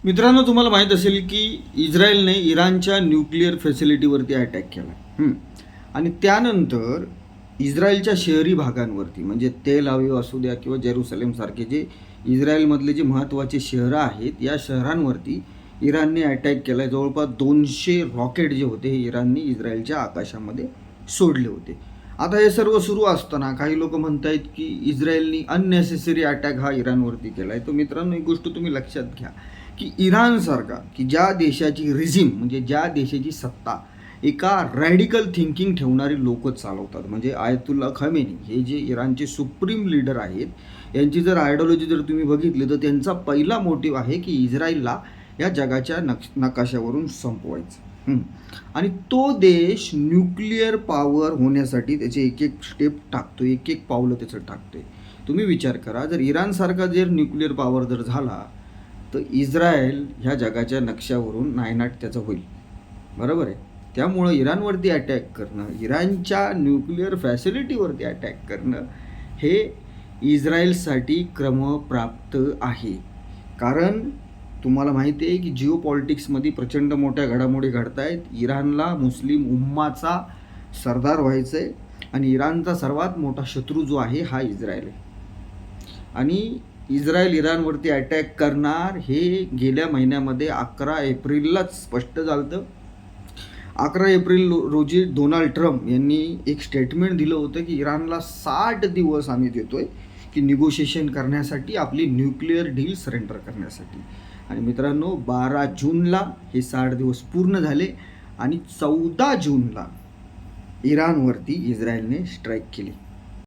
मित्रांनो, तुम्हाला माहीत असेल की इस्रायलने इराणच्या न्यूक्लिअर फॅसिलिटीवरती अटॅक केला आणि त्यानंतर इस्रायलच्या शहरी भागांवरती म्हणजे तेल अवीव असू द्या किंवा जेरुसलेमसारखे जे इस्रायलमधले जे महत्त्वाचे शहरं आहेत या शहरांवरती इराणने अटॅक केला आहे. जवळपास 200 रॉकेट जे होते हे इराणने इस्रायलच्या आकाशामध्ये सोडले होते. आता हे सर्व सुरू असताना काही लोक म्हणत आहेत की इस्रायलनी अननेसेसरी अटॅक हा इराणवरती केला आहे. तर मित्रांनो, एक गोष्ट तुम्ही लक्षात घ्या की इराणसारखा की ज्या देशाची रिझिम म्हणजे ज्या देशाची सत्ता एका रॅडिकल थिंकिंग ठेवणारी लोक चालवतात म्हणजे आयतुल्ला खमेनी हे जे इराणचे सुप्रीम लीडर आहेत यांची जर आयडिओलॉजी जर तुम्ही बघितली तर त्यांचा पहिला मोटिव्ह आहे की इस्रायलला या जगाच्या नकाशावरून संपवायचं आणि तो देश न्यूक्लिअर पॉवर होण्यासाठी त्याचे एक एक स्टेप टाकतो, एक एक पावलं त्याचं टाकतोय. तुम्ही विचार करा, जर इराणसारखा जर न्यूक्लिअर पॉवर जर झाला तर इस्रायल ह्या जगाच्या नक्षावरून नायनाट त्याचं होईल, बरोबर आहे. त्यामुळं इराणवरती अटॅक करणं, इराणच्या न्यूक्लिअर फॅसिलिटीवरती अटॅक करणं हे इस्रायलसाठी क्रमप्राप्त आहे. कारण तुम्हाला माहिती आहे की जिओ पॉलिटिक्समध्ये प्रचंड मोठ्या घडामोडी घडत आहेत. इराणला मुस्लिम उम्माचा सरदार व्हायचं आहे आणि इराणचा सर्वात मोठा शत्रू जो आहे हा इस्रायल आहे आणि इस्रायल इराणवरती अटॅक करणार हे गेल्या महिन्यामध्ये 11 एप्रिललाच स्पष्ट झालं. 11 एप्रिल रोजी डोनाल्ड ट्रम्प यांनी एक स्टेटमेंट दिलं होतं की इराणला 60 दिवस आम्ही देतोय की निगोशिएशन करण्यासाठी, आपली न्यूक्लिअर डील सरेंडर करण्यासाठी. आणि मित्रांनो, 12 जूनला हे 60 दिवस पूर्ण झाले आणि 14 जूनला इराणवरती इस्रायलने स्ट्राईक केली.